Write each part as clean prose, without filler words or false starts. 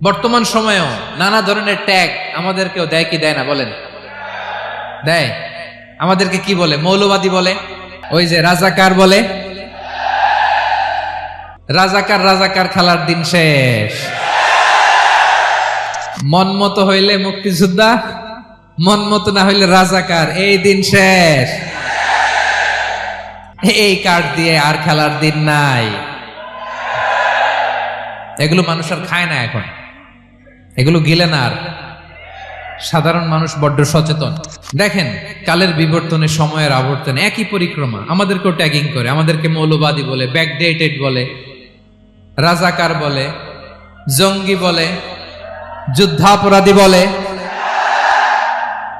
বর্তমান সময়েও নানা ধরনের ট্যাগ আমাদেরকেও দেয় কি দেয় না বলেন? দেয়। আমাদেরকে কি বলে? মৌলবাদী বলে, ওই যে রাজাকার বলে। রাজাকার রাজাকার খেলার দিন শেষ। মন মতো হইলে মুক্তিযোদ্ধা, মন মতো না হইলে রাজাকার, এই দিন শেষ। এই কার্ড দিয়ে আর খেলার দিন নাই। এগুলো মানুষ আর খায় না এখন, এগুলো গিলে না আর। সাধারণ মানুষ বড্ড সচেতন। দেখেন, কালের বিবর্তনে, সময়ের আবর্তনে একই পরিক্রমা আমাদেরকেও ট্যাগিং করে। আমাদেরকে মৌলবাদী বলে, ব্যাকডেটেড বলে, রাজাকার বলে, জঙ্গি বলে, যুদ্ধাপরাধী বলে।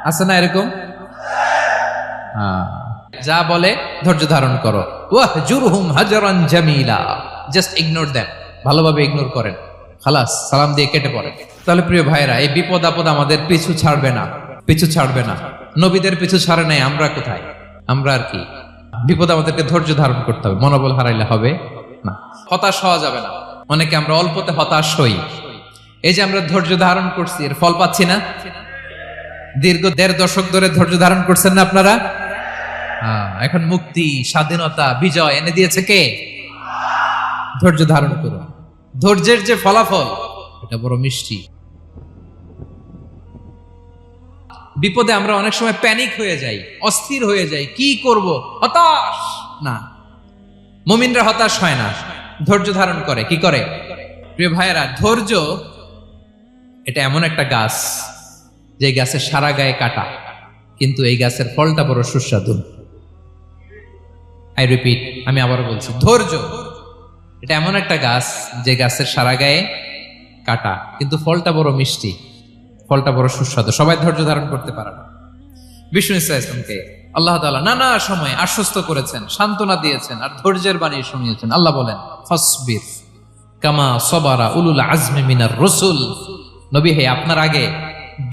আছে না এরকম? যা বলে ধৈর্য ধারণ করো। ওয়াহজুরহুম হাজরান জামিলা, জাস্ট ইগনোর দেম, ভালোভাবে ইগনোর করেন, খালাস, সালাম দিয়ে কেটে পড়েন। তাহলে প্রিয় ভাইরা, এই বিপদ আপদ আমাদের পিছু ছাড়বে না, পিছু ছাড়বে না। নবীদের পিছু ছাড়ে নাই, আমরা কোথায়? আমরা আর কি? বিপদ আমাদেরকে ধৈর্য ধারণ করতে হবে, মনোবল হারাইলে হবে না। হতাশ হওয়া যাবে না। অনেকে আমরা অল্পতে হতাশ হই। এই যে আমরা ধৈর্য ধারণ করছি, এর ফল পাচ্ছি না। দীর্ঘ 1.5 দশক ধরে ধৈর্য ধারণ করছেন না আপনারা? এখন মুক্তি, স্বাধীনতা, বিজয় এনে দিয়েছে কে? ধৈর্য ধারণ করুন। ধৈর্যের যে ফলাফল, এটা বড় মিষ্টি। বিপদে আমরা অনেক সময় প্যানিক হয়ে যাই, অস্থির হয়ে যাই, কি করব, হতাশ না। মুমিনরা হতাশ হয় না, ধৈর্য ধারণ করে। কি করে? প্রিয় ভাইয়েরা, ধৈর্য এটা এমন একটা গাছ, যে গাছের সারা গায়ে কাটা, কিন্তু এই গাছের ফলটা বড় সুস্বাদু। আই রিপিট, আমি আবারও বলছি, ধৈর্য এটা এমন একটা গাছ, যে গাছের সারা গায়ে কাটা, কিন্তু ফলটা বড় মিষ্টি, ফলটা বড় সুস্বাদু। সবাই ধৈর্য ধারণ করতে পারে না। বিষ্ণু ইসলামকে আল্লাহ তাআলা নানা সময় আশ্বস্ত করেছেন, সান্ত্বনা দিয়েছেন, আর ধৈর্যের বাণী শুনিয়েছেন। আল্লাহ বলেন, ফাসবির কামা সবারা উলুল আজমি মিনার রাসূল। নবী হে, আপনার আগে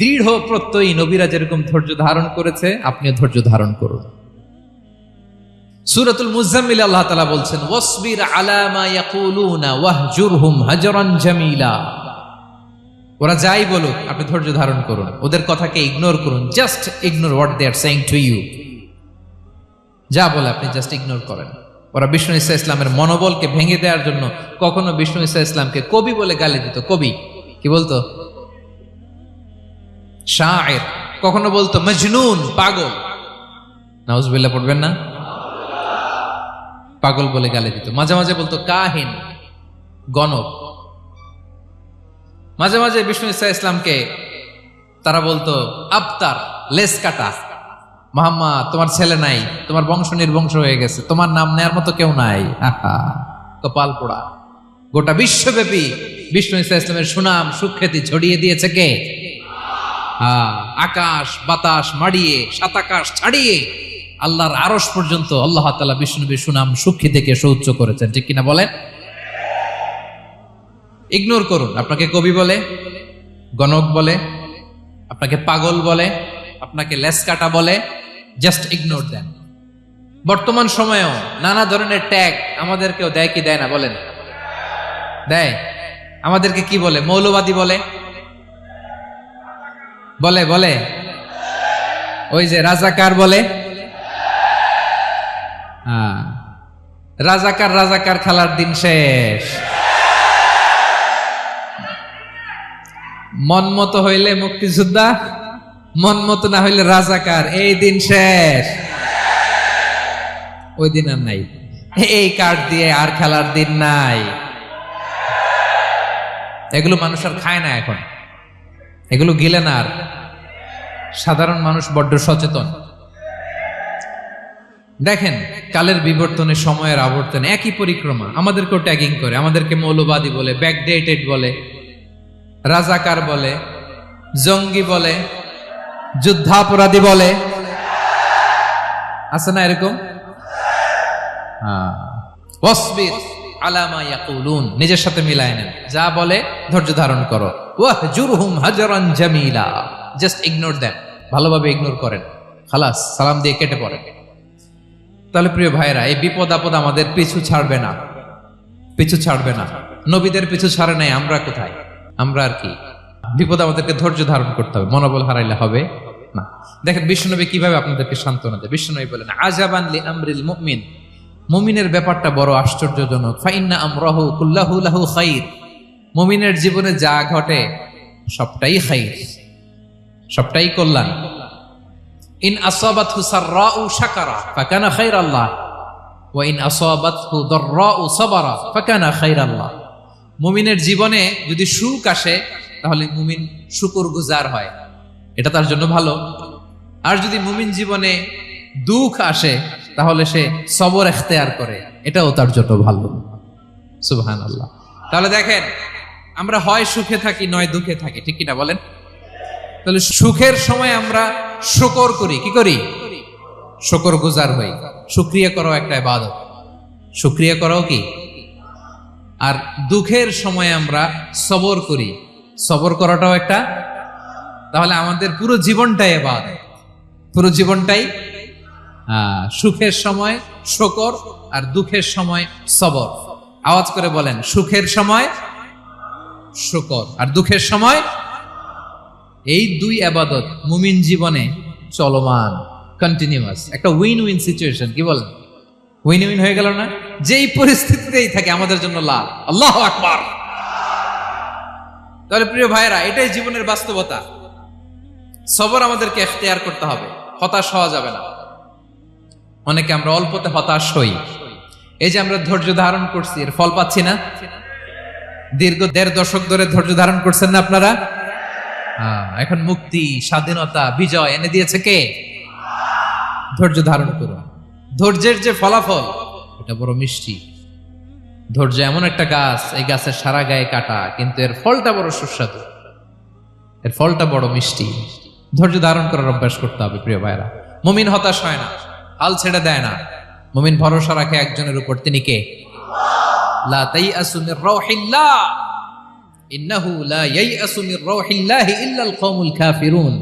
দৃঢ় প্রত্যয়ী নবীরা যেরকম ধৈর্য ধারণ করেছে, আপনিও ধৈর্য ধারণ করুন। সূরাতুল মুজাম্মিল আল্লাহ তাআলা বলছেন, ওয়াসবির আলা মা ইয়াকুলুনা ওয়াহজুরহুম হাজরান জামিলা। ওরা যাই বলুক, আপনি ধৈর্য ধারণ করুন, ওদের কথাকে ইগনোর করুন। Just ignore what they are saying to you. যা বলে আপনি জাস্ট ইগনোর করেন। ওরা বিষ্ণু ঈসা ইসলামের মনোবলকে ভেঙে দেওয়ার জন্য কখনো বিষ্ণু ঈসা ইসলামকে কবি বলে গালি দিত। কবি কি বলতো? শায়ের। কখনো বলতো মজনুন, পাগল। নাউজুবিল্লাহ পড়বেন না? পাগল বলে গালি দিত। মাঝে মাঝে বলতো কাহিন, গণক। মাঝে মাঝে বিষ্ণু ঈসা ইসলামকে তারা বলতো আবতার, লেস কাটা। মুহাম্মদ, তোমার ছেলে নাই, তোমার বংশ নির্বংশ হয়ে গেছে, তোমার নাম নেয়ার মতো কেউ নাই। আহা, কপাল পোড়া। গোটা বিশ্বব্যাপী বিষ্ণু ঈসা ইসলামের সুনাম সুখ্যাতি ছড়িয়ে দিয়েছে কে? আকাশ বাতাস মাড়িয়ে, সাত আকাশ ছাড়িয়ে আল্লাহর আরশ পর্যন্ত আল্লাহ তাআলা বিষ্ণুনবীর সুনাম সুখ্যাতিকে সুউচ্চ করেছেন। ঠিক কিনা বলেন? ইগনোর করুন। আপনাকে কবি বলে, গণক বলে, আপনাকে পাগল বলে, আপনাকে লেস কাটা বলে, জাস্ট ইগনোর দেন। বর্তমান সময়েও নানা ধরনের ট্যাগ আমাদেরকেও দেয় কি দেয় না বলেন? দেয়। আমাদেরকে কি বলে? মৌলবাদী বলে, বলে বলে ওই যে রাজাকার বলে। রাজাকার রাজাকার খেলার দিন শেষ। মন মতো হইলে মুক্তিযোদ্ধা, মন মতো না হইলে রাজাকার, এই দিন শেষ। ওই দিন আর নাই। এই কার্ড দিয়ে আর খেলার দিন নাই। এগুলো মানুষ আর খায় না এখন, এগুলো গিলে না আর। সাধারণ মানুষ বড্ড সচেতন। দেখেন, কালের বিবর্তনে, সময়ের আবর্তনে একই পরিক্রমা আমাদেরকেও ট্যাগিং করে। আমাদেরকে মৌলবাদী বলে, ব্যাকডেটেড বলে, রাজাকার বলে, জঙ্গি বলে, যুদ্ধাপরাধী বলে। আছে না এরকম? ওয়াসবির আলা মা ইয়াকুলুন, নিজের সাথে মিলায় নেন। যা বলে ধৈর্য ধারণ করো। ওয়াহজুরহুম হাজরান জামিলা, জাস্ট ইগনোর দেম, ভালোভাবে ইগনোর করেন, খালাস, সালাম দিয়ে কেটে পড়েন। তাহলে প্রিয় ভাইরা, এই বিপদ আপদ আমাদের পিছু ছাড়বে না, পিছু ছাড়বে না। নবীদের পিছু ছাড়ে নাই, আমরা কোথায়? আমরা আর কি বিপদ আমাদেরকে ধৈর্য ধারণ করতে হবে, মনোবল হারাইলে হবে না। দেখেন বিশ্বনবী কিভাবে আপনাদেরকে সান্ত্বনা দেয়। বিশ্বনবী বলেন, আজাবান লি আমরিল মুমিন, মুমিনের ব্যাপারটা বড় আশ্চর্যজনক। ফাইন্না আমরাহু কুল্লাহু লাহু খাইর, মুমিনের জীবনে যা ঘটে সবটাই খাইর, সবটাই কল্যাণ। ইন আসাবাতহু সাররাউ শাকারা ফাকানা খাইরাল্লাহ ওয়া ইন আসাবাতহু দাররাউ সাবারা ফাকানা খাইরাল্লাহ। মুমিনের জীবনে যদি সুখ আসে তাহলে মুমিন শুকরগুজার হয়, এটা তার জন্য ভালো। আর যদি মুমিন জীবনে দুঃখ আসে তাহলে সে সবর ইখতিয়ার করে, এটাও তার জন্য ভালো। সুবহানাল্লাহ। তাহলে দেখেন আমরা হয় সুখে থাকি নয় দুঃখে থাকি, ঠিক কিনা বলেন? তাহলে সুখের সময় আমরা শুকর করি, কি করি? শুকরগুজার হই। শুকরিয়া করাও একটা ইবাদত, শুকরিয়া করাও কি? আর দুঃখের সময় আমরা সবর করি, সবর করাটাও একটা। তাহলে আমাদের পুরো জীবনটাই ইবাদত, পুরো জীবনটাই সুখের সময় শুকর আর দুঃখের সময় সবর। আওয়াজ করে বলেন, সুখের সময় শুকর আর দুঃখের সময়। এই দুই ইবাদত মুমিন জীবনে চলমান, কন্টিনিউয়াস, একটা উইন উইন সিচুয়েশন। কি বলেন? উইন উইন হয়ে গেল না? যেই পরিস্থিতিতেই থাকে আমাদের জন্য লাভ। আল্লাহু আকবার। তাহলে প্রিয় ভাইরা, এটাই জীবনের বাস্তবতা। সবর আমাদেরকে ইখতিয়ার করতে হবে, হতাশ হওয়া যাবে না। অনেকে আমরা অল্পতে হতাশ হই। এই যে আমরা ধৈর্য ধারণ করছি, এর ফল পাচ্ছি না? দীর্ঘ 1.5 দশক ধরে ধৈর্য ধারণ করছেন না আপনারা? এখন মুক্তি, স্বাধীনতা, বিজয় এনে দিয়েছে কে? ধৈর্য ধারণ করুন। ধৈর্যের যে ফলাফল, এটা বড় মিষ্টি। ধৈর্য এমন একটা গাছ, এই গাছের সারা গায়ে কাটা, কিন্তু এর ফলটা বড় সুস্বাদু, এর ফলটা বড় মিষ্টি। ধৈর্য ধারণ করার অভ্যাস করতে হবে প্রিয় ভাইরা। মুমিন হতাশ হয় না, হাল ছেড়ে দেয় না। মুমিন ভরসা রাখে একজনের উপর, তিনি কে? লা তাইআসু মির রাউহিল্লাহ ইন্নাহু লা ইয়াইআসু মির রাউহিল্লাহি ইল্লাল কওমুল কাফিরুন।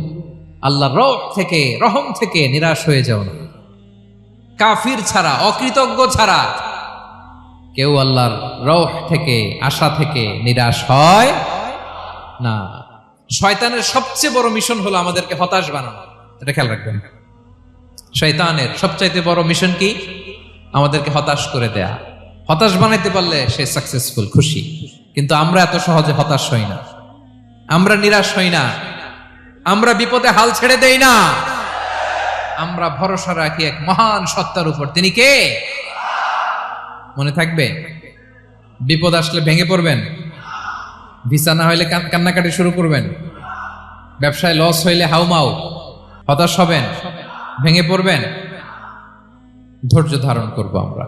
আল্লাহর রহ থেকে, রহম থেকে নিরাশ হয়ে যাও না। কাফির ছাড়া, অকৃতজ্ঞ ছাড়া কেউ আল্লাহর রহ থেকে, আশা থেকে নিরাশ হয় না। শয়তানের সবচেয়ে বড় মিশন হলো আমাদেরকে হতাশ বানানো, এটা খেয়াল রাখবেন। শয়তানের সবচাইতে বড় মিশন কি? আমাদেরকে হতাশ করে দেয়া। হতাশ বানাইতে পারলে সে সাকসেসফুল, খুশি। কিন্তু আমরা এত সহজে হতাশ হই না, আমরা নিরাশ হই না, আমরা বিপদে হাল ছেড়ে দেই না। আমরা ভরসা রাখি এক মহান সত্তার উপর, তিনি কে? মনে থাকবে? বিপদ আসলে ভেঙে পড়বেন, ভিসা না হইলে কান্নাকাটি শুরু করবেন, ব্যবসায় লস হইলে হাউমাউ, হতাশ হবেন, ভেঙে পড়বেন। ধৈর্য ধারণ করব আমরা।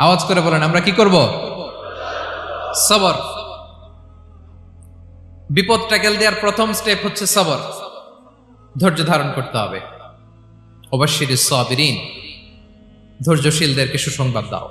আওয়াজ করে বলেন, আমরা কি করব? সবর। বিপদ ট্যাকেল দেওয়ার প্রথম স্টেপ হচ্ছে সবর। ধৈর্য ধারণ করতে হবে। অবশ্যই সাবিরিন, ধৈর্যশীলদেরকে সুসংবাদ দাও।